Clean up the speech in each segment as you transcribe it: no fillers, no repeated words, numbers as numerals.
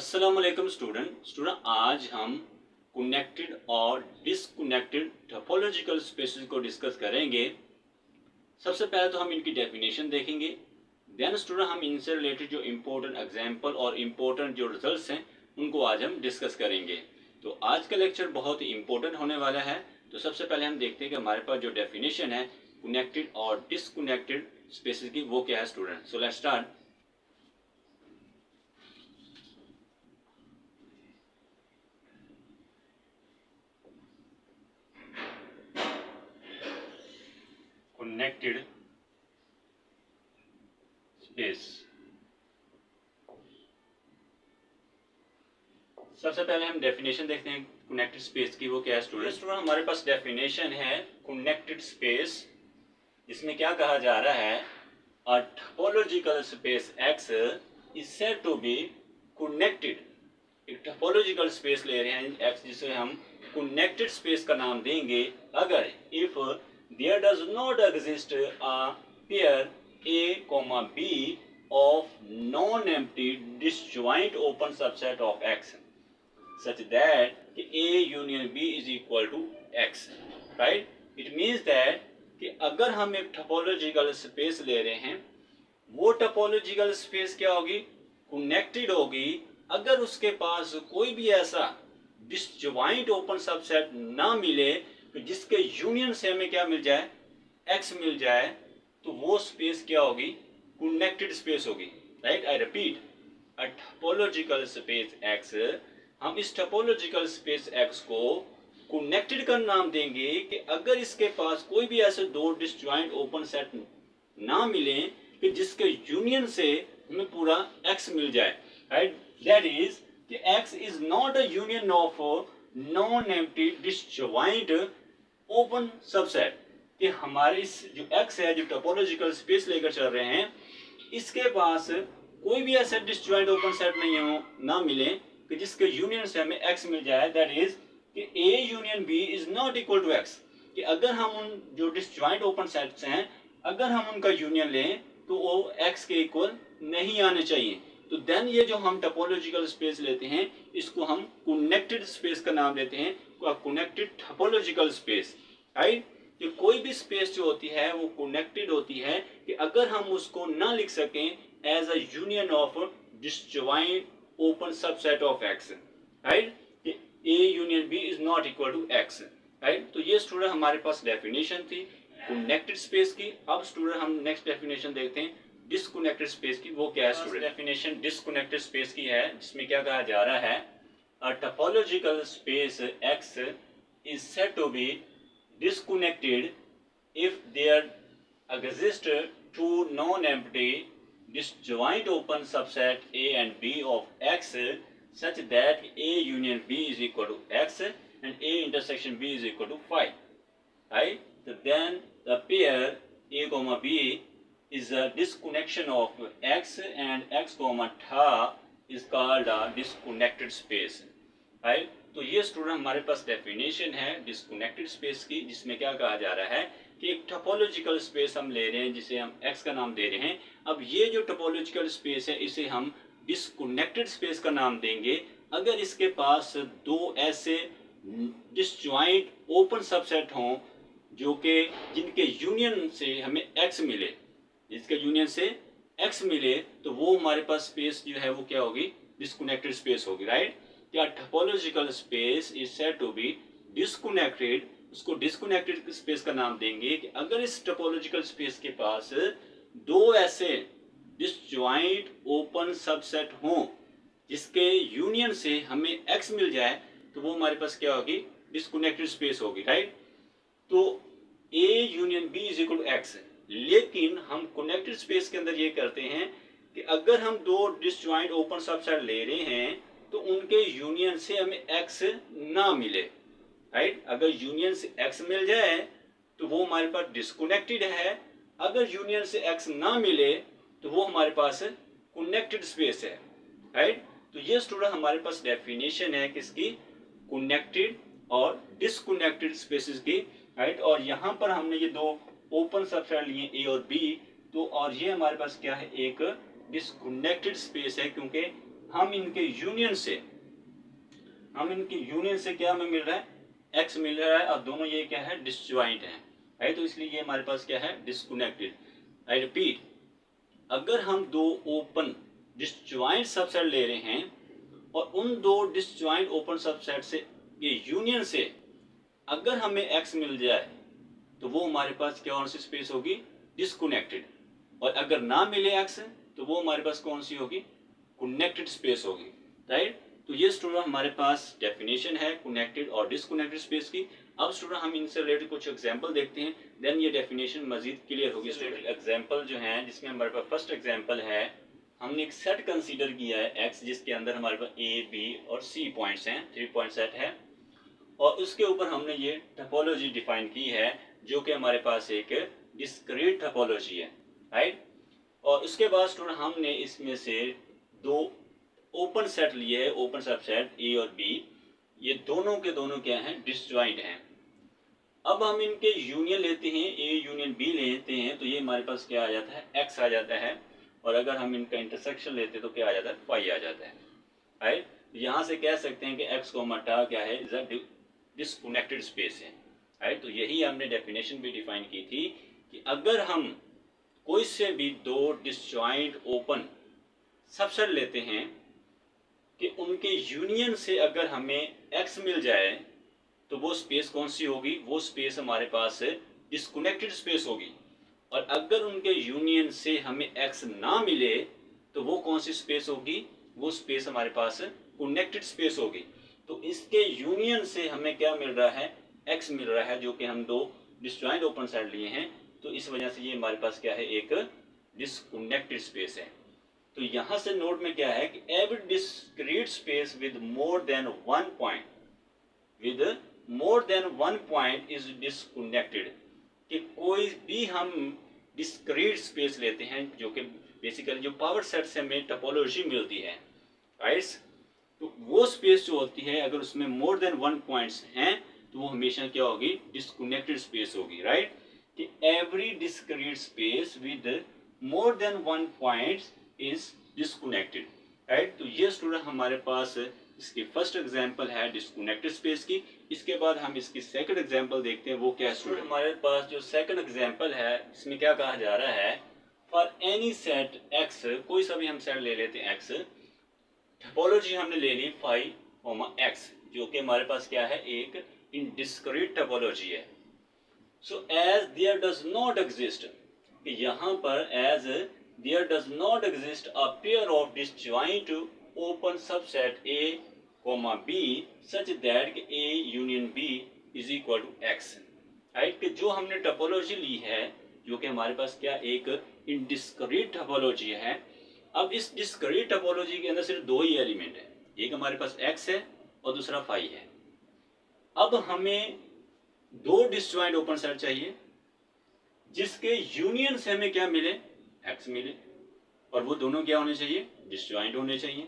अस्सलाम वालेकुम स्टूडेंट आज हम कनेक्टेड और डिसकनेक्टेड टोपोलॉजिकल स्पेसेस को डिस्कस करेंगे। सबसे पहले तो हम इनकी डेफिनेशन देखेंगे, देन स्टूडेंट हम इनसे रिलेटेड जो इम्पोर्टेंट एग्जांपल और इम्पोर्टेंट जो रिजल्ट्स हैं उनको आज हम डिस्कस करेंगे। तो आज का लेक्चर बहुत ही इम्पोर्टेंट होने वाला है। तो सबसे पहले हम देखते हैं कि हमारे पास जो डेफिनेशन है कनेक्टेड और डिसकनेक्टेड स्पेसेस की वो क्या है student. So let's start. Connected space, सबसे पहले हम डेफिनेशन देखते हैं कनेक्टेड स्पेस की, वो क्या है स्टूडेंट। हमारे पास डेफिनेशन है कनेक्टेड स्पेस, इसमें क्या कहा जा रहा है, a topological space X is said to be connected. एक टोपोलॉजिकल स्पेस ले रहे हैं एक्स जिसे हम कनेक्टेड स्पेस का नाम देंगे अगर if there does not exist a pair A, B of non-empty disjoint open subset of X such that A union B is equal to X, right? It means that कि अगर हम एक topological space ले रहे हैं, वो topological space क्या होगी, कनेक्टेड होगी अगर उसके पास कोई भी ऐसा डिसजॉइंट ओपन सबसेट ना मिले जिसके यूनियन से हमें क्या मिल जाए, एक्स मिल जाए, तो वो स्पेस क्या होगी, कनेक्टेड स्पेस होगी, right. I repeat, a topological space x, हम इस टोपोलॉजिकल स्पेस एक्स को कनेक्टेड का नाम देंगे कि अगर इसके पास कोई भी ऐसे दो डिसजॉइंट ओपन सेट ना मिले कि जिसके यूनियन से हमें पूरा एक्स मिल जाए, right. That is x is not a union of non empty disjoint open subset, कि हमारे इस जो एक्स है जो टोपोलॉजिकल स्पेस लेकर चल रहे हैं, इसके पास कोई भी ऐसा डिसजॉइंट ओपन सेट नहीं हो ना मिले कि जिसके यूनियन से हमें एक्स मिल जाए। दैट इज कि A union B is not equal to X, कि अगर हम उन जो डिसजॉइंट ओपन सेट्स हैं अगर हम उनका यूनियन लें तो वो एक्स के इक्वल नहीं आने चाहिए। तो देन ये जो हम टोपोलॉजिकल स्पेस लेते हैं इसको हम कनेक्टेड स्पेस का नाम देते हैं, कनेक्टेड टोपोलॉजिकल स्पेस, राइट। कि कोई भी स्पेस जो होती है वो कनेक्टेड होती है कि अगर हम उसको ना लिख सकें as a union of disjoint open subset of X, right. A union B is not equal to X, right. तो ये स्टूडेंट हमारे पास डेफिनेशन थी कनेक्टेड स्पेस की। अब स्टूडेंट हम नेक्स्ट डेफिनेशन देखते हैं डिसकनेक्टेड स्पेस की, वो क्या है स्टूडेंट। डेफिनेशन डिसकनेक्टेड स्पेस की है जिसमें क्या कहा जा रहा है, a topological space X is said to be disconnected if there exist two non-empty disjoint open subset A and B of X such that A union B is equal to X and A intersection B is equal to phi, right. So then the pair A comma B is a disconnection of X and X comma tha is called a disconnected space, right. तो ये student हमारे पास definition है disconnected space की, जिसमें क्या कहा जा रहा है कि एक टोपोलॉजिकल स्पेस हम ले रहे हैं जिसे हम एक्स का नाम दे रहे हैं। अब ये जो टोपोलॉजिकल स्पेस है इसे हम डिसकनेक्टेड स्पेस का नाम देंगे अगर इसके पास दो ऐसे डिसजॉइंट ओपन सबसेट हों जो कि जिनके यूनियन से हमें एक्स मिले, जिसके यूनियन से एक्स मिले, तो वो हमारे पास स्पेस जो है वो क्या होगी, डिसकनेक्टेड स्पेस होगी, राइट। क्या topological space is said to be disconnected, उसको डिसकनेक्टेड स्पेस का नाम देंगे कि अगर इस टोपोलॉजिकल स्पेस के पास दो ऐसे डिसजॉइंट ओपन सबसेट हों जिसके यूनियन से हमें एक्स मिल जाए तो वो हमारे पास क्या होगी, डिसकनेक्टेड स्पेस होगी, राइट। तो A union B is equal to X, लेकिन हम कनेक्टेड स्पेस के अंदर ये करते हैं कि अगर हम दो डिसजॉइंट ओपन सबसेट ले रहे हैं तो उनके यूनियन से हमें एक्स ना मिले, राइट। अगर यूनियन से एक्स मिल जाए तो वो हमारे पास डिसकनेक्टेड है, अगर यूनियन से एक्स ना मिले तो वो हमारे पास कनेक्टेड स्पेस है, राइट। तो ये स्टूडेंट हमारे पास डेफिनेशन है किसकी, कनेक्टेड और डिसकनेक्टेड स्पेसेस की, राइट। और यहाँ पर हमने ये दो ओपन सबसेट लिए ए और बी, तो और ये हमारे पास क्या है, एक डिसकनेक्टेड स्पेस है क्योंकि हम इनके यूनियन से क्या हमें मिल रहा है, एक्स मिल रहा है, और दोनों ये क्या है, डिसजॉइंट है, राइट। तो इसलिए ये हमारे पास क्या है, डिस्कनेक्टेड। आई रिपीट, अगर हम दो ओपन डिसजॉइंट सबसेट ले रहे हैं और उन दो डिसजॉइंट ओपन सबसेट से ये यूनियन से अगर हमें एक्स मिल जाए तो वो हमारे पास क्या कौन सी स्पेस होगी, डिसकनेक्टेड। और अगर ना मिले एक्स तो वो हमारे पास कौन सी होगी, कनेक्टेड स्पेस होगी, राइट। तो ये स्टूडेंट हमारे पास डेफिनेशन है कनेक्टेड और डिसकनेक्टेड स्पेस की। अब स्टूडेंट हम इनसे रिलेटेड कुछ एग्जांपल देखते हैं, देन ये डेफिनेशन मजीद क्लियर होगी। एग्जांपल जो है, जिसमें हमारे पास फर्स्ट एग्जांपल है, हमने एक सेट कंसीडर किया है एक्स, जिसके अंदर हमारे पास ए बी और सी पॉइंट्स हैं, 3 पॉइंट सेट है, और उसके ऊपर हमने ये टोपोलॉजी डिफाइन की है जो कि हमारे पास एक डिस्क्रीट टोपोलॉजी है, राइट। और उसके बाद स्टूडेंट हमने इसमें से दो ओपन सेट लिए है, ओपन सबसेट ए और बी, ये दोनों के दोनों क्या हैं, डिसजॉइंट हैं। अब हम इनके यूनियन लेते हैं, ए यूनियन बी लेते हैं, तो ये हमारे पास क्या आ जाता है, एक्स आ जाता है। और अगर हम इनका इंटरसेक्शन लेते हैं तो क्या आ जाता है, फाई आ जाता है, राइट। यहाँ से कह सकते हैं कि एक्स को मटा क्या है, इज अ डिसकनेक्टेड स्पेस है, राइट। तो यही हमने डेफिनेशन भी डिफाइन की थी कि अगर हम कोई से भी दो डिसजॉइंट ओपन सबसेट लेते हैं कि उनके यूनियन से अगर हमें एक्स मिल जाए तो वो स्पेस कौन सी होगी, वो स्पेस हमारे पास डिसकनेक्टेड स्पेस होगी। और अगर उनके यूनियन से हमें एक्स ना मिले तो वो कौन सी स्पेस होगी, वो स्पेस हमारे पास कनेक्टेड स्पेस होगी। तो इसके यूनियन से हमें क्या मिल रहा है, एक्स मिल रहा है, जो कि हम दो डिसजॉइंट ओपन सेट लिए हैं, तो इस वजह से ये हमारे पास क्या है, एक डिसकनेक्टेड स्पेस है। तो यहां से नोट में क्या है कि every discrete space with more than one point is disconnected. कि कोई भी हम डिस्क्रीट स्पेस लेते हैं जो कि बेसिकली जो पावर सेट से हमें टोपोलॉजी मिलती है, राइट। तो वो स्पेस जो होती है अगर उसमें मोर देन वन पॉइंट्स हैं तो वो हमेशा क्या होगी, डिसकनेक्टेड स्पेस होगी, राइट। कि every discrete space with more than one points is disconnected, right. तो ये स्टूडेंट हमारे पास इसकी फर्स्ट एग्जांपल है डिसकनेक्टेड स्पेस की। इसके बाद हम इसकी सेकंड एग्जांपल देखते हैं, वो क्या स्टूडेंट, हमारे पास जो सेकंड एग्जांपल है इसमें क्या कहा जा रहा है, फॉर एनी सेट एक्स, कोई सा भी हम सेट ले लेते हैं एक्स, टोपोलॉजी हमने ले ली फाई एक्स, जो कि हमारे पास क्या है, एक इनडिस्क्रीट टोपोलॉजी है। So as there does not exist, यहाँ पर as there does not exist a pair of disjoint open subset A comma B such that A union B is equal to X, right. कि जो हमने topology ली है जो कि हमारे पास क्या एक इनडिस्क्रीट टोपोलॉजी है। अब इस डिस्क्रीट टोपोलॉजी के अंदर सिर्फ दो ही एलिमेंट है, एक हमारे पास एक्स है और दूसरा फाई है। अब हमें दो डिसजॉइंट ओपन सेट चाहिए जिसके यूनियन से हमें क्या मिले, एक्स मिले, और वो दोनों क्या होने चाहिए, डिसजॉइंट होने चाहिए।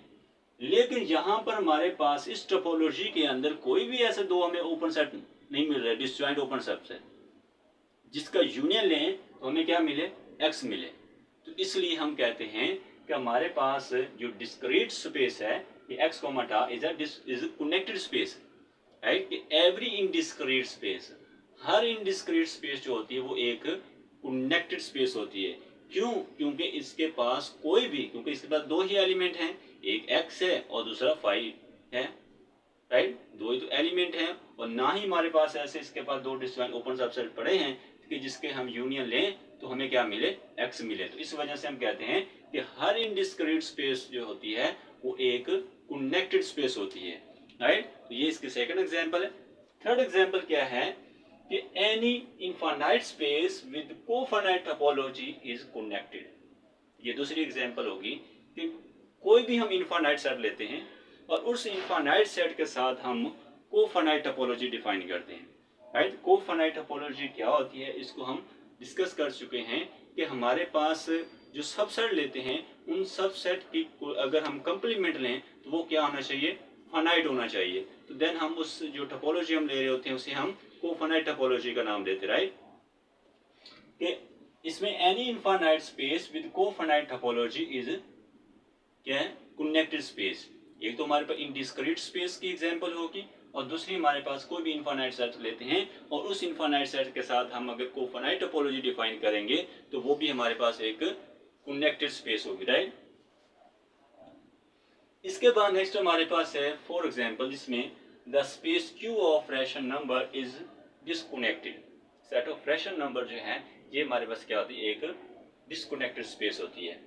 लेकिन यहां पर हमारे पास इस टोपोलॉजी के अंदर कोई भी ऐसे दो हमें ओपन सेट नहीं मिल रहे, डिसजॉइंट ओपन सेट जिसका यूनियन लें तो हमें क्या मिले, एक्स मिले। तो इसलिए हम कहते हैं कि हमारे पास जो डिस्क्रीट स्पेस है ये X comma tau is a connected space, right. कि एवरी इनडिस्क्रीट स्पेस, हर इनडिस्क्रीट स्पेस जो होती है वो एक कनेक्टेड स्पेस होती है। क्यों, क्योंकि इसके पास कोई भी, क्योंकि इसके पास दो ही एलिमेंट हैं, एक एक्स है और दूसरा फाई है, राइट। दो ही तो एलिमेंट हैं, और ना ही हमारे पास ऐसे इसके पास दो डिसजॉइंट ओपन सबसेट पड़े हैं कि जिसके हम यूनियन लें तो हमें क्या मिले, एक्स मिले। तो इस वजह से हम कहते हैं कि हर इनडिस्क्रीट स्पेस जो होती है वो एक कनेक्टेड स्पेस होती है, राइट। तो ये इसकी सेकंड एग्जांपल है। थर्ड एग्जांपल क्या है कि any infinite space with cofinite topology is connected. ये दूसरी एग्जांपल होगी कि कोई भी हम इनफाइनाइट सेट लेते हैं और उस इनफाइनाइट सेट के साथ हम कोफाइनाइट टोपोलॉजी डिफाइन करते हैं, राइट। कोफाइनाइट टोपोलॉजी क्या होती है इसको हम डिस्कस कर चुके हैं कि हमारे पास जो सबसेट लेते हैं उन सबसेट की अगर हम कंप्लीमेंट लें तो वो क्या होना चाहिए, फाइनाइट होना चाहिए। तो देन हम उस जो टोपोलॉजी हम ले रहे होते हैं उसे हम कोफाइनाइट टोपोलॉजी का नाम देते, राइट। कि इसमें any infinite space with cofinite topology is क्या है, कनेक्टेड स्पेस। एक तो हमारे पास इनडिस्क्रीट स्पेस की एग्जांपल होगी और दूसरी हमारे पास कोई भी इनफाइनाइट सेट लेते हैं और उस इनफाइनाइट सेट के साथ हम अगर कोफाइनाइट टोपोलॉजी डिफाइन करेंगे तो वो भी हमारे पास एक कनेक्टेड स्पेस होगी, राइट। इसके बाद नेक्स्ट हमारे पास है फॉर एग्जांपल जिसमें the space Q of rational number is disconnected. Set of rational number जो है ये हमारे पास क्या होती है, एक डिस्कनेक्टेड स्पेस होती है।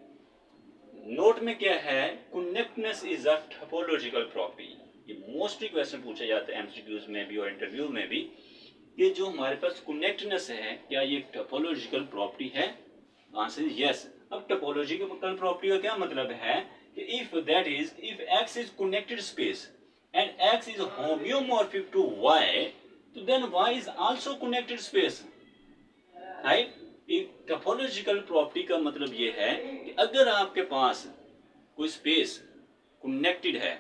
नोट में क्या है, कनेक्टनेस इज अ टोपोलॉजिकल प्रॉपर्टी। ये मोस्टली क्वेश्चन पूछा जाता है एमसीक्यूज में भी और इंटरव्यू में भी, कि जो हमारे पास कनेक्टनेस है क्या ये टोपोलॉजिकल प्रॉपर्टी है? Answer is yes. अब टोपोलॉजिकल प्रॉपर्टी का क्या मतलब है कि if that is if x is connected space and x is homeomorphic to y, तो देन y is also connected space, right. एक टोपोलॉजिकल प्रॉपर्टी का मतलब ये है कि अगर आपके पास कोई स्पेस कनेक्टेड है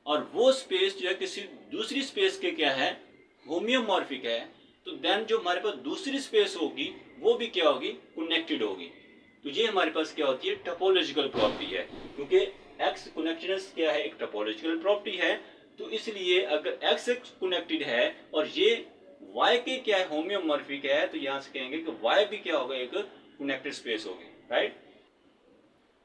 और वो स्पेस जो है किसी दूसरी स्पेस के क्या है, होमियोमॉर्फिक है, तो देन जो हमारे पास दूसरी स्पेस होगी वो भी क्या होगी, कनेक्टेड होगी। तो ये हमारे पास क्या होती है, टोपोलॉजिकल प्रॉपर्टी है। क्योंकि एक्स कनेक्टेडनेस क्या है, एक टोपोलॉजिकल प्रॉपर्टी है, तो इसलिए अगर एक्स कनेक्टेड है और ये वाई के क्या है, होमियोमॉर्फिक है, तो यहां से कहेंगे कि वाई भी क्या होगा, एक कनेक्टेड स्पेस होगी, राइट।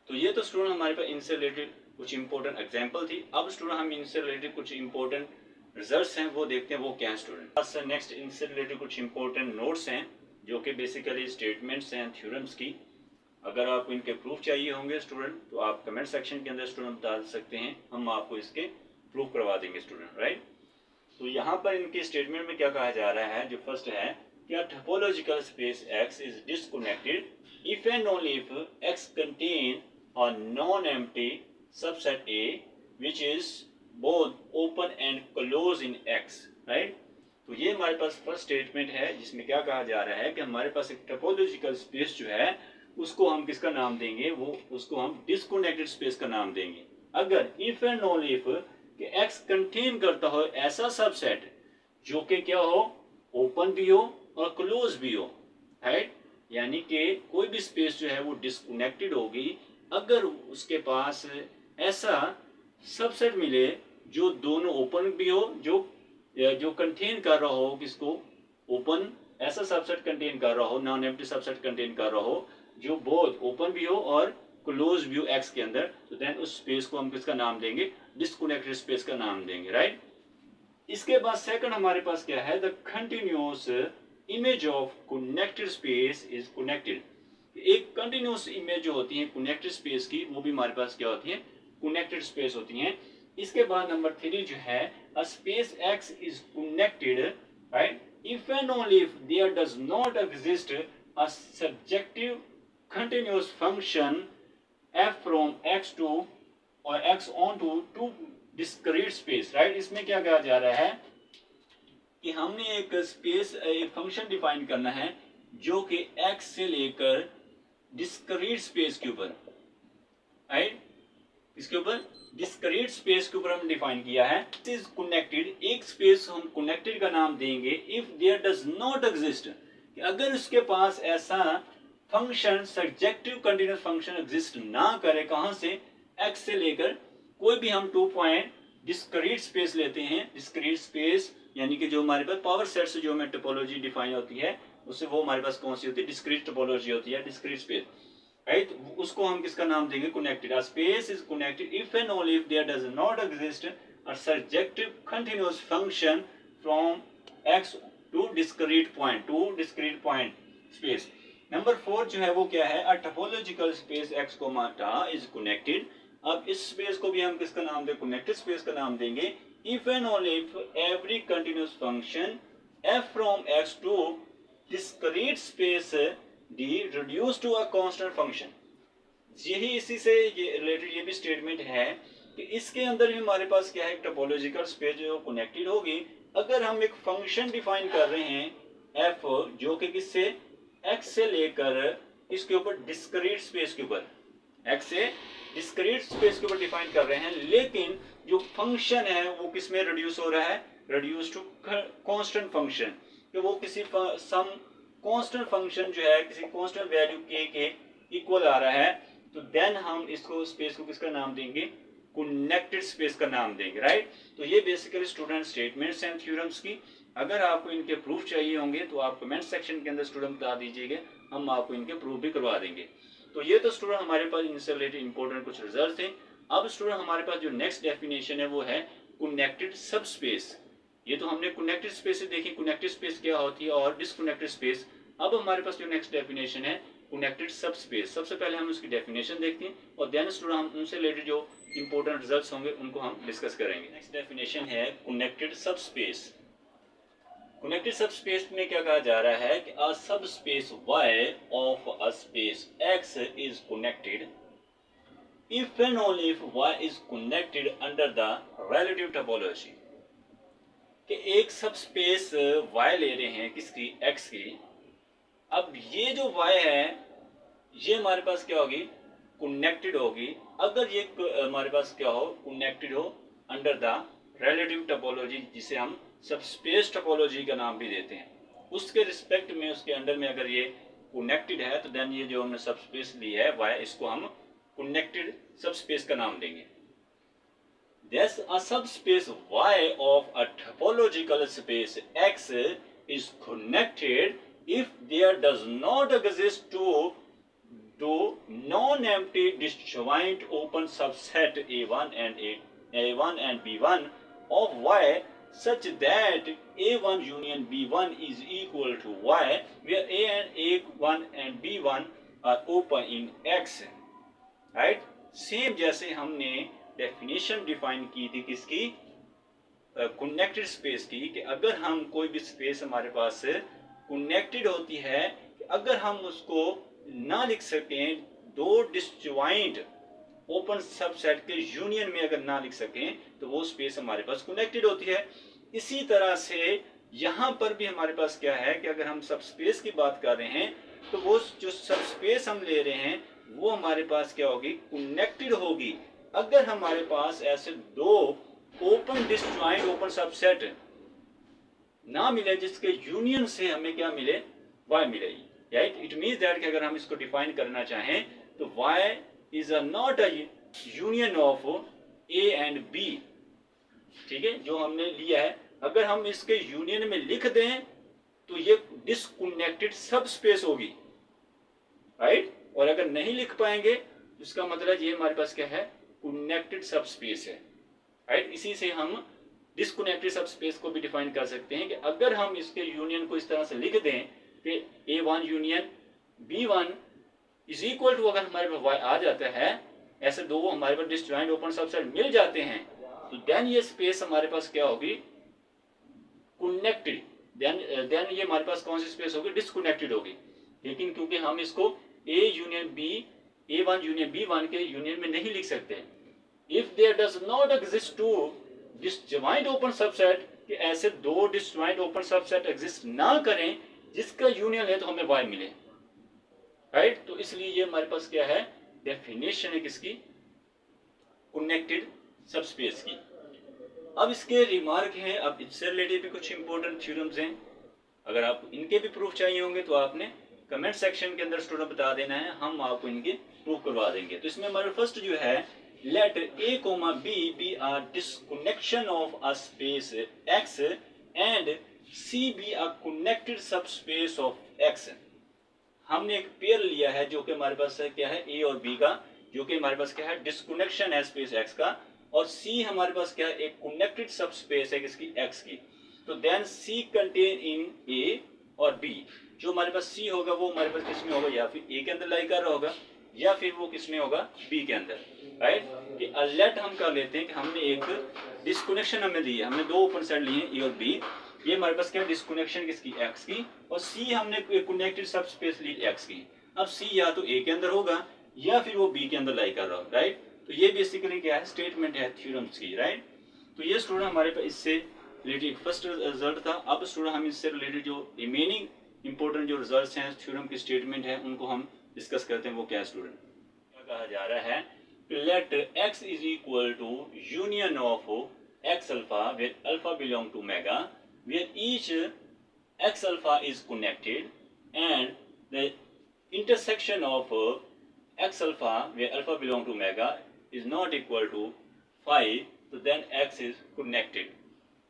तो ये तो स्टूडेंट हमारे पास इनसे रिलेटेड कुछ इंपॉर्टेंट एग्जांपल थी। अब स्टूडेंट हम इनसे रिलेटेड कुछ इंपॉर्टेंट रिजल्ट्स हैं वो देखते हैं, वो क्या है स्टूडेंट। नेक्स्ट इनसे रिलेटेड कुछ इंपॉर्टेंट नोट्स हैं जो कि बेसिकली स्टेटमेंट्स हैं थ्योरम्स की। अगर आपको इनके प्रूफ चाहिए होंगे स्टूडेंट तो आप कमेंट सेक्शन के अंदर स्टूडेंट डाल सकते हैं, हम आपको इसके प्रूफ करवा देंगे स्टूडेंट, राइट। तो यहाँ पर इनके स्टेटमेंट में क्या कहा जा रहा है, जो फर्स्ट है क्या topological space x is disconnected if and only if x contain a non-empty subset A which is both open and closed in x, right। तो ये हमारे पास फर्स्ट स्टेटमेंट है जिसमें क्या कहा जा रहा है कि हमारे पास एक टोपोलॉजिकल स्पेस जो है उसको हम किसका नाम देंगे, वो उसको हम डिस्कनेक्टेड स्पेस का नाम देंगे अगर इफ एंड ओनली इफ कि x कंटेन करता हो ऐसा सबसेट जो कि क्या हो, ओपन भी हो और क्लोज भी हो, राइट। यानी कि कोई भी स्पेस जो है वो डिस्कनेक्टेड होगी अगर उसके पास ऐसा सबसेट मिले जो दोनों ओपन भी हो, जो कंटेन कर रहा हो किसको, ओपन ऐसा सबसेट कंटेन कर रहा हो, नॉन एम्प्टी सबसेट कंटेन कर रहा हो जो बोथ ओपन भी हो और क्लोज भी हो एक्स के अंदर, तो देन उस स्पेस को हम किसका नाम देंगे, डिस्कनेक्टेड स्पेस का नाम देंगे, राइट। इसके बाद सेकंड हमारे पास क्या है, the continuous image of connected space is connected. एक कंटिन्यूअस इमेज जो होती है कनेक्टेड स्पेस की वो भी हमारे पास क्या होती है, कनेक्टेड स्पेस होती हैं। इसके बाद नंबर 3 जो है, a space X is connected, right, if and only if there does not exist a surjective continuous function f from x to और x on to two discrete space, right। इसमें क्या कहा जा रहा है कि हमने एक स्पेस एक फंक्शन डिफाइन करना है जो कि x से लेकर डिस्क्रीट स्पेस के ऊपर, राइट, इसके ऊपर डिस्क्रीट स्पेस के ऊपर हम डिफाइन किया है। दिस इज कनेक्टेड, एक स्पेस हम कनेक्टेड का नाम देंगे if there does not exist, कि अगर उसके पास ऐसा function surjective continuous function exist ना करे, कहां से, x से लेकर कोई भी हम 2 पॉइंट डिस्क्रीट स्पेस लेते हैं। डिस्क्रीट स्पेस यानी कि जो हमारे पास पावर सेट से जो हमें टोपोलॉजी डिफाइन होती है उससे वो हमारे पास कौन सी होती है, डिस्क्रीट टोपोलॉजी होती है, डिस्क्रीट स्पेस, राइट। उसको हम किसका नाम देंगे, connected. A space is connected if and only if there does not exist a surjective continuous function from x to discrete point space. Number 4 जो है वो क्या है, a topological space x is connected. अब इस स्पेस को भी हम किसका नाम देंगे, कनेक्टेड स्पेस का नाम देंगे if and only if every continuous function f from x to discrete space d reduce to a constant function. यही इसी से ये रिलेटेड ये भी स्टेटमेंट है कि इसके अंदर भी हमारे पास क्या है, टोपोलॉजिकल स्पेस जो कनेक्टेड होगी अगर हम एक फंक्शन डिफाइन कर रहे हैं f जो कि किससे, x से लेकर इसके ऊपर डिस्क्रीट स्पेस के ऊपर, x से डिस्क्रीट स्पेस के ऊपर डिफाइन कर रहे हैं, लेकिन जो फंक्शन है वो किस में रिड्यूस हो रहा है, रिड्यूस टू कांस्टेंट फंक्शन, कि वो किसी सम कांस्टेंट फंक्शन जो है किसी कांस्टेंट वैल्यू k के इक्वल आ रहा है, तो देन हम इसको स्पेस को किसका नाम देंगे, कनेक्टेड स्पेस का नाम देंगे, राइट। तो ये बेसिकली स्टूडेंट स्टेटमेंट्स हैं थ्योरम्स की। अगर आपको इनके प्रूफ चाहिए होंगे तो आप कमेंट सेक्शन के अंदर स्टूडेंट बता दीजिएगा, हम आपको इनके प्रूफ भी करवा देंगे। तो ये तो स्टूडेंट हमारे पास इनसे रिलेटेड इंपॉर्टेंट कुछ रिजल्ट थे। अब स्टूडेंट हमारे पास जो नेक्स्ट डेफिनेशन है वो है कनेक्टेड सब स्पेस। ये तो हमने कनेक्टेड स्पेस देखी, कनेक्टेड स्पेस क्या होती है और डिसकनेक्टेड स्पेस। अब हमारे पास जो नेक्स्ट डेफिनेशन है कनेक्टेड सब स्पेस। सबसे पहले हम उसकी डेफिनेशन देखते हैं और देन स्टूडेंट हम उनसे रिलेटेड जो इंपॉर्टेंट रिजल्ट्स होंगे उनको हम डिस्कस करेंगे। नेक्स्ट डेफिनेशन है कनेक्टेड सब स्पेस। कनेक्टेड सब स्पेस में क्या कहा जा रहा है कि अ सब space y of a space x is connected if and only if y is connected under the relative topology। कि एक सब स्पेस y ले रहे हैं किसकी, x की। अब ये जो y है ये हमारे पास क्या होगी, कनेक्टेड होगी अगर ये हमारे पास क्या हो, कनेक्टेड हो अंडर द रिलेटिव टोपोलॉजी, जिसे हम सबस्पेस टोपोलॉजी का नाम भी देते हैं। उसके रिस्पेक्ट में उसके अंडर में अगर ये कनेक्टेड है तो देन ये जो हमने सबस्पेस ली है y, इसको हम कनेक्टेड सबस्पेस का नाम देंगे। Thus, a subspace y of a topological space x is connected if there does not exist two non-empty disjoint open subset A1 and B1 of y such that A1 union B1 is equal to y, where A1 and B1 are open in x, right? Same जैसे हमने definition define की थी किसकी, connected space की, कि अगर हम कोई भी स्पेस हमारे पास कनेक्टेड होती है, अगर हम उसको ना लिख सकें दो डिसजॉइंट ओपन सबसेट के यूनियन में अगर ना लिख सकें तो वो स्पेस हमारे पास कनेक्टेड होती है। इसी तरह से यहाँ पर भी हमारे पास क्या है कि अगर हम सब स्पेस की बात कर रहे हैं तो वो जो सब स्पेस हम ले रहे हैं वो हमारे पास क्या होगी, कनेक्टेड होगी अगर हमारे पास ऐसे दो ओपन डिसजॉइंट ओपन सबसेट ना मिले जिसके यूनियन से हमें क्या मिले, y मिलेगी, राइट। इट मींस दैट कि अगर हम इसको डिफाइन करना चाहें तो y is not a union of a and b, ठीक है, जो हमने लिया है। अगर हम इसके यूनियन में लिख दें तो ये डिसकनेक्टेड सब स्पेस होगी, राइट। और अगर नहीं लिख पाएंगे तो इसका मतलब ये हमारे पास क्या है, कनेक्टेड सब स्पेस है, राइट। इसी से हम डिसकनेक्टेड सब स्पेस को भी डिफाइन कर सकते हैं कि अगर हम इसके यूनियन को इस तरह से लिख दें कि A1 union B1 is equal to, अगर हमारे पास y आ जाता है, ऐसे दो हमारे पास डिसजॉइंट ओपन सबसेट मिल जाते हैं तो देन ये स्पेस हमारे पास क्या होगी, कनेक्टेड। देन ये हमारे पास कौन सी स्पेस होगी, डिसकनेक्टेड होगी। लेकिन क्योंकि हम इसको A union B, A1 union B1 के यूनियन में नहीं लिख सकते, if there does not exist two disjoint open subset, कि ऐसे दो डिसजॉइंट ओपन सबसेट एग्जिस्ट ना करें जिसका यूनियन है तो हमें y मिले, राइट। तो इसलिए ये हमारे पास क्या है, डेफिनेशन है किसकी, कनेक्टेड सबस्पेस की। अब इसके रिमार्क हैं, अब इससे रिलेटेड भी कुछ इंपॉर्टेंट थ्योरम्स हैं। अगर आपको इनके भी प्रूफ चाहिए होंगे तो आपने कमेंट सेक्शन के अंदर स्टूडेंट बता देना है, हम आपको इनके प्रूफ करवा देंगे। तो इसमें हमारा फर्स्ट जो है, late a, b be a disconnection of a space x and c be a connected subspace of x। हमने एक पेयर लिया है जो कि हमारे पास है क्या है, a और b का, जो कि हमारे पास क्या है, डिस्कनेक्शन है स्पेस x का, और c हमारे पास क्या है, एक कनेक्टेड सबस्पेस है किसकी, x की। तो then c contain in a और b, जो हमारे पास c होगा वो हमारे पास किसमें होगा, या फिर a के अंदर लाई कर रहा होगा या फिर वो किसमें होगा, b के अंदर, राइट। कि लेट हम कर लेते हैं कि हमने एक डिस्कनेक्शन हमें ली है, हमने दो ओपन सेट लिए हैं a और b, ये हमारे पास क्या है, डिस्कनेक्शन किसकी, x की, और c हमने कनेक्टेड सबस्पेस ली x की। अब c या तो a के अंदर होगा या फिर वो b के अंदर लाई कर रहा होगा, राइट। तो ये बेसिकली क्या है, स्टेटमेंट है थ्योरम्स की, राइट। तो ये स्टूडेंट हमारे पास इससे रिलेटेड फर्स्ट रिजल्ट था। अब स्टूडेंट हम इससे रिलेटेड जो रिमेनिंग इंपॉर्टेंट जो रिजल्ट्स हैं थ्योरम की स्टेटमेंट है उनको हम डिस्कस करते हैं। वो क्या स्टूडेंट, क्या कहा जा रहा है, let x is equal to union of x alpha where alpha belong to omega, where each x alpha is connected and the intersection of x alpha where alpha belong to omega is not equal to 5, तो then x is connected.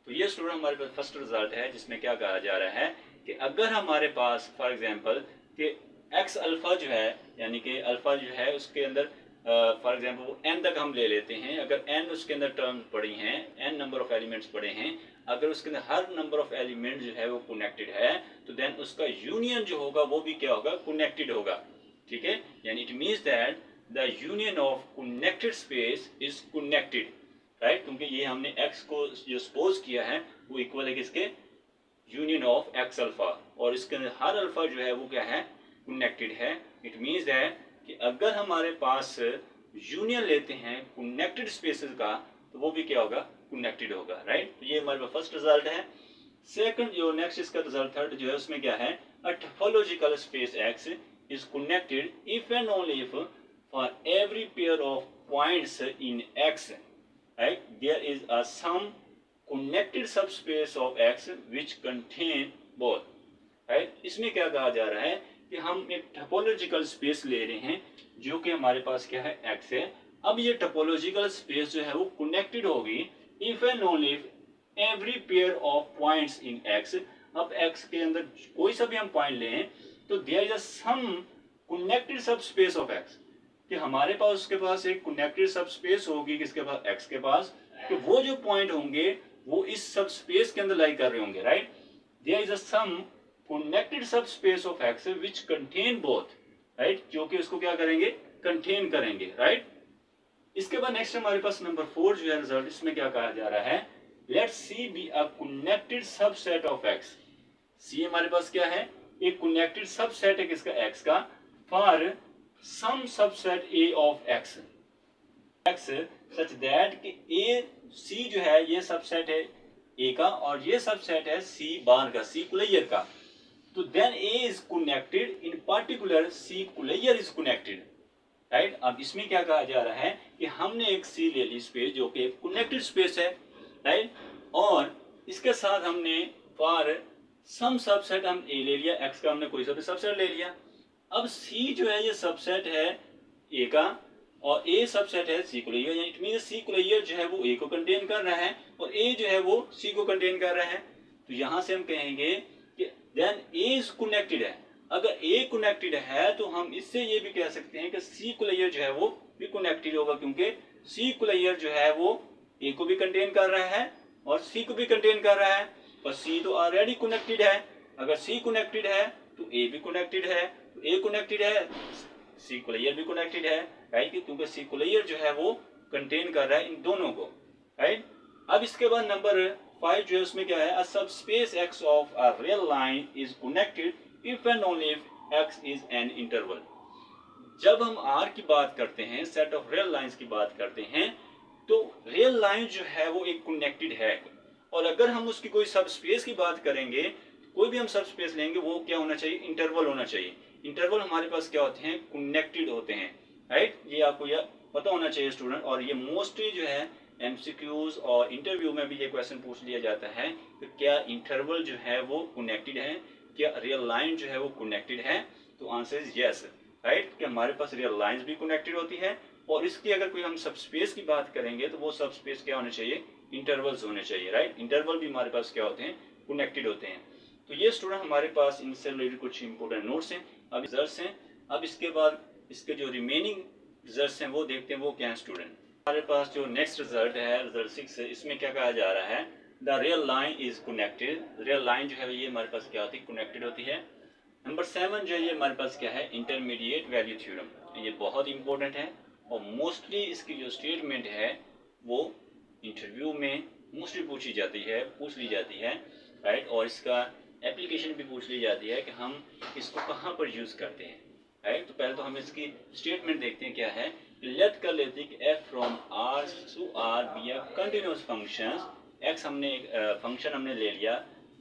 तो ये student हमारे पास first result है जिसमें क्या कहा जा रहा है कि अगर हमारे पास फॉर एग्जांपल कि x अल्फा जो है, यानी कि अल्फा जो है उसके अंदर फॉर एग्जांपल वो n तक हम ले लेते हैं, अगर n उसके अंदर टर्म्स पड़ी हैं, n नंबर ऑफ एलिमेंट्स पड़े हैं, अगर उसके अंदर हर नंबर ऑफ एलिमेंट जो है वो कनेक्टेड है, तो देन उसका यूनियन जो होगा वो भी क्या होगा, कनेक्टेड होगा। ठीक है, यानी it means that the union of connected space is connected, right, क्योंकि ये हमने x को जो सपोज किया है वो इक्वल है किसके, यूनियन ऑफ x अल्फा, और इसके अंदर हर अल्फा जो है वो क्या है, कनेक्टेड है। इट मीन्स है कि अगर हमारे पास यूनियन लेते हैं कनेक्टेड स्पेसेस का, तो वो भी क्या होगा, कनेक्टेड होगा, राइट। तो ये हमारे पास फर्स्ट रिजल्ट है। सेकंड जो नेक्स्ट इसका रिजल्ट थर्ड जो है उसमें क्या है, a topological space x is connected if and only if for every pair of points in x, right, there is a some connected subspace of x which contain both, right। इसमें क्या कहा जा रहा है कि हम एक टोपोलॉजिकल स्पेस ले रहे हैं जो कि हमारे पास क्या है, x है। अब ये टोपोलॉजिकल स्पेस जो है वो कनेक्टेड होगी if and only if every pair of points in x, अब x के अंदर कोई सा भी हम पॉइंट लें तो there is a some connected subspace of x, कि हमारे पास उसके पास एक कनेक्टेड सबस्पेस होगी किसके पास, x के पास, कि वो जो पॉइंट होंगे वो इस सबस्पेस के अंदर लाई कर रहे होंगे, right. There is a some connected subspace of x which contain both, right, क्योंकि उसको क्या करेंगे, कंटेन करेंगे, राइट। इसके बाद नेक्स्ट हमारे पास नंबर 4 जो है रिजल्ट, इसमें क्या कहा जा रहा है, let C be a connected subset of x। C हमारे पास क्या है, एक कनेक्टेड सबसेट है किसका, x का, for some subset A of x such that कि A C जो है ये सबसेट है A का और ये सबसेट है C बार का, C कुलैयर का। तो then A is connected, in particular C कुलैयर इज कनेक्टेड, राइट। अब इसमें क्या कहा जा रहा है कि हमने एक C ले ली स्पेस जो कि कनेक्टेड स्पेस है, राइट, और इसके साथ हमने फॉर सम सबसेट हम A ले लिया, x का हमने कोई सा भी सबसेट ले लिया। अब C जो है ये सबसेट है A का और A सबसेट है C कुलैयर, यानी इट मींस C कुलैयर जो है वो A को कंटेन कर रहा है और A जो है वो C को कंटेन कर रहा है। तो यहां से हम कहेंगे कि देन A इज कनेक्टेड है। अगर A कनेक्टेड है तो हम इससे ये भी कह सकते हैं कि C कुलैयर जो है वो भी कनेक्टेड होगा, क्योंकि C कुलैयर जो है वो A को भी कंटेन कर रहा है और C को भी कंटेन कर रहा है, और C तो ऑलरेडी कनेक्टेड है। अगर C कनेक्टेड है तो A भी कनेक्टेड है, तो A कनेक्टेड है, C कुलैयर भी कनेक्टेड है, राइट, क्योंकि C कुलैयर जो है वो कंटेन कर रहा है इन दोनों को, राइट। अब इसके बाद नंबर 5 जो है उसमें क्या है, अ subspace x of a real line is connected if and only if x is an interval. जब हम R की बात करते हैं, सेट ऑफ रियल लाइंस की बात करते हैं, तो रियल लाइन जो है वो एक कनेक्टेड है, और अगर हम उसकी कोई सबस्पेस की बात करेंगे, कोई भी हम सबस्पेस लेंगे वो क्या होना चाहिए, इंटरवल होना चाहिए। इंटरवल हमारे पास क्या होते हैं, कनेक्टेड होते हैं, राइट। ये आपको यह पता होना चाहिए स्टूडेंट, और ये मोस्टली जो है एमसीक्यूज और इंटरव्यू में भी ये क्वेश्चन पूछ लिया जाता है कि क्या इंटरवल जो है वो कनेक्टेड है, क्या रियल लाइन जो है वो कनेक्टेड है। तो आंसर इज यस, राइट, कि हमारे पास रियल लाइंस भी कनेक्टेड होती है, और इसकी अगर कोई हम सबस्पेस की बात करेंगे तो वो सबस्पेस क्या होने चाहिए, इंटरवल्स होने चाहिए, राइट। इंटरवल भी हमारे पास क्या होते हैं, कनेक्टेड होते हैं। तो ये स्टूडेंट हमारे पास इनसे रिलेटेड कुछ इंपोर्टेंट नोट्स हैं, अब रिजल्ट्स हैं। अब इसके बाद इसके जो रिमेनिंग रिजल्ट्स हैं वो देखते हैं वो क्या है स्टूडेंट। हमारे पास जो नेक्स्ट रिजल्ट है रिजल्ट 6 है, इसमें क्या कहा जा रहा है, the real line is connected. Real line जो है ये हमारे पास क्या होती है, कनेक्टेड होती है। नंबर 7 जो है ये हमारे पास क्या है, इंटरमीडिएट वैल्यू थ्योरम। ये बहुत इंपॉर्टेंट है और मोस्टली इसकी जो स्टेटमेंट है वो इंटरव्यू में मोस्टली पूछ ली जाती है, राइट, और इसका एप्लीकेशन भी पूछ ली जाती है कि हम इसको कहाँ पर यूज़ करते हैं, राइट। तो पहले तो हम इसकी स्टेटमेंट देखते हैं क्या है। लेट कर लेते हैं कि f from r to r be a continuous function. x हमने एक फंक्शन हमने ले लिया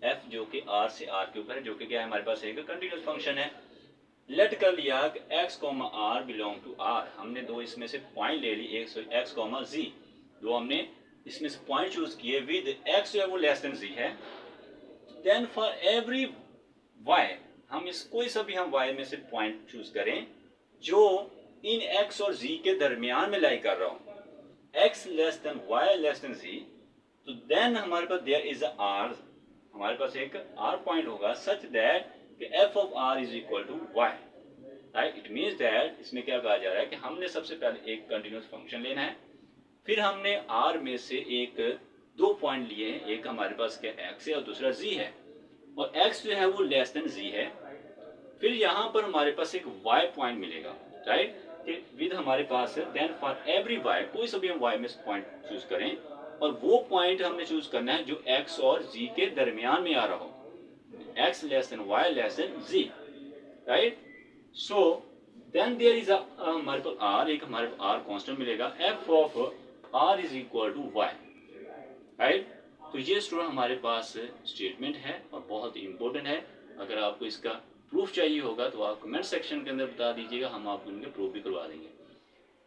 f जो कि r से r के ऊपर है, जो कि क्या है हमारे पास एक कंटिन्यूस फंक्शन है। लेट कर लिया कि x, r belong to r। हमने दो इसमें से पॉइंट ले ली, एक x, z, दो हमने इसमें से पॉइंट चूज किए विद x जो है वो लेस देन z है। देन फॉर एवरी y, हम इस कोई सा भी हम y में से पॉइंट चूज करें जो इन x और z के दरमियान में लाई कर रहा हूं, x less than y less than z, तो देन हमारे पास देयर इज अ r, हमारे पास एक r पॉइंट होगा such that f of r is equal to y, right. It means that इसमें क्या कहा जा रहा है कि हमने सबसे पहले एक कंटिन्यूस फंक्शन लेना है, फिर हमने r में से एक दो पॉइंट लिए हैं, एक हमारे पास क्या x है और दूसरा z है, और x जो है वो लेस देन z है। फिर यहाँ पर हमारे पास एक y पॉइंट मिलेगा, राइट, विद हमारे पास देन फॉर एवरी y, कोई सा भी हम y में पॉइंट चूज करें, और वो पॉइंट हमने चूज करना है जो x और z के दरमियान में आ रहा हो, x less than y less than z, right. So then there is हमारे पास r, एक हमारे पास r कांस्टेंट मिलेगा, f of r is equal to y, right. तो ये स्टूडेंट हमारे पास स्टेटमेंट है और बहुत ही इंपॉर्टेंट है। अगर आपको इसका प्रूफ चाहिए होगा तो आप कमेंट सेक्शन के अंदर बता दीजिएगा, हम आपको इनके प्रूफ भी करवा देंगे।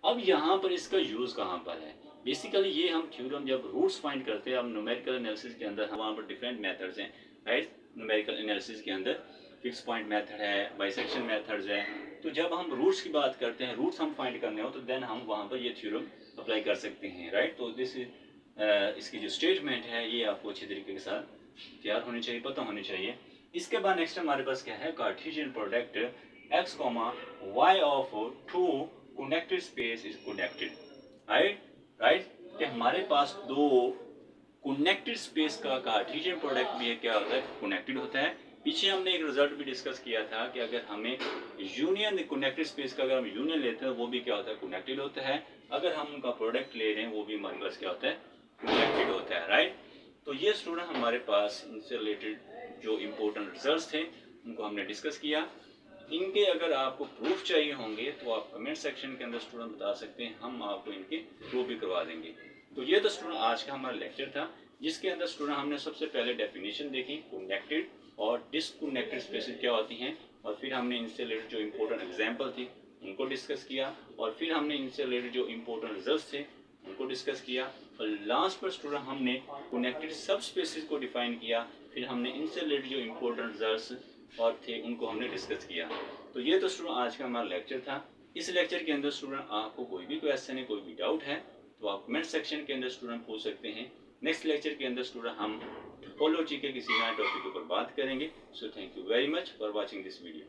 अब यहाँ पर इसका यूज़ कहाँ पर है, बेसिकली ये हम थ्योरम जब रूट्स फाइंड करते हैं, हम न्यूमेरिकल एनालिसिस के अंदर वहाँ पर डिफरेंट मेथड्स हैं, राइट। न्यूमेरिकल एनालिसिस के अंदर फिक्स पॉइंट मेथड है, बाइसेक्शन मेथड्स है, तो जब हम रूट्स की बात करते हैं, रूट्स हम फाइंड करने हो तो देन हम वहाँ पर ये थ्योरम अप्लाई कर सकते हैं, राइट। तो दिस इसकी जो स्टेटमेंट है ये आपको अच्छी तरीके के साथ तैयार होनी चाहिए, पता होनी चाहिए। इसके बाद नेक्स्ट हमारे पास क्या है, Cartesian product x, y of two connected space is connected, right, कि हमारे पास दो कनेक्टेड स्पेस का कार्टेशियन प्रोडक्ट भी है, क्या होता है, कनेक्टेड होता है। पीछे हमने एक रिजल्ट भी डिस्कस किया था कि अगर हमें यूनियन कनेक्टेड स्पेस का अगर हम यूनियन लेते हैं वो भी क्या होता है, कनेक्टेड होता है। अगर हम उनका प्रोडक्ट ले रहे हैं वो भी हमारे पास क्या होता है, कनेक्टेड होता है, राइट। तो ये स्टूडेंट हमारे पास इनसे रिलेटेड जो इम्पोर्टेंट रिजल्ट्स थे उनको हमने डिस्कस किया। इनके अगर आपको प्रूफ चाहिए होंगे तो आप कमेंट सेक्शन के अंदर स्टूडेंट बता सकते हैं, हम आपको इनके प्रूफ भी करवा देंगे। तो ये तो स्टूडेंट आज का हमारा लेक्चर था, जिसके अंदर स्टूडेंट हमने सबसे पहले डेफिनेशन देखी कनेक्टेड और डिसकनेक्टेड स्पेसेस क्या होती हैं, और फिर हमने इनसे रिलेटेड जो इम्पोर्टेंट एग्जाम्पल थी उनको डिस्कस किया, और फिर हमने इनसे रिलेटेड जो इम्पोर्टेंट रिजल्ट्स थे उनको डिस्कस किया, और लास्ट पर स्टूडेंट हमने कनेक्टेड सब स्पेसेस को डिफाइन किया, फिर हमने इनसे रिलेटेड जो इम्पोर्टेंट रिजल्ट्स और थे उनको हमने डिस्कस किया। तो ये तो स्टूडेंट आज का हमारा लेक्चर था। इस लेक्चर के अंदर स्टूडेंट आपको कोई भी क्वेश्चन है, कोई भी डाउट है तो आप कमेंट सेक्शन के अंदर स्टूडेंट पूछ सकते हैं। नेक्स्ट लेक्चर के अंदर स्टूडेंट हम टोपोलॉजी के किसी नए टॉपिक के ऊपर बात करेंगे। So thank you very much for watching this video.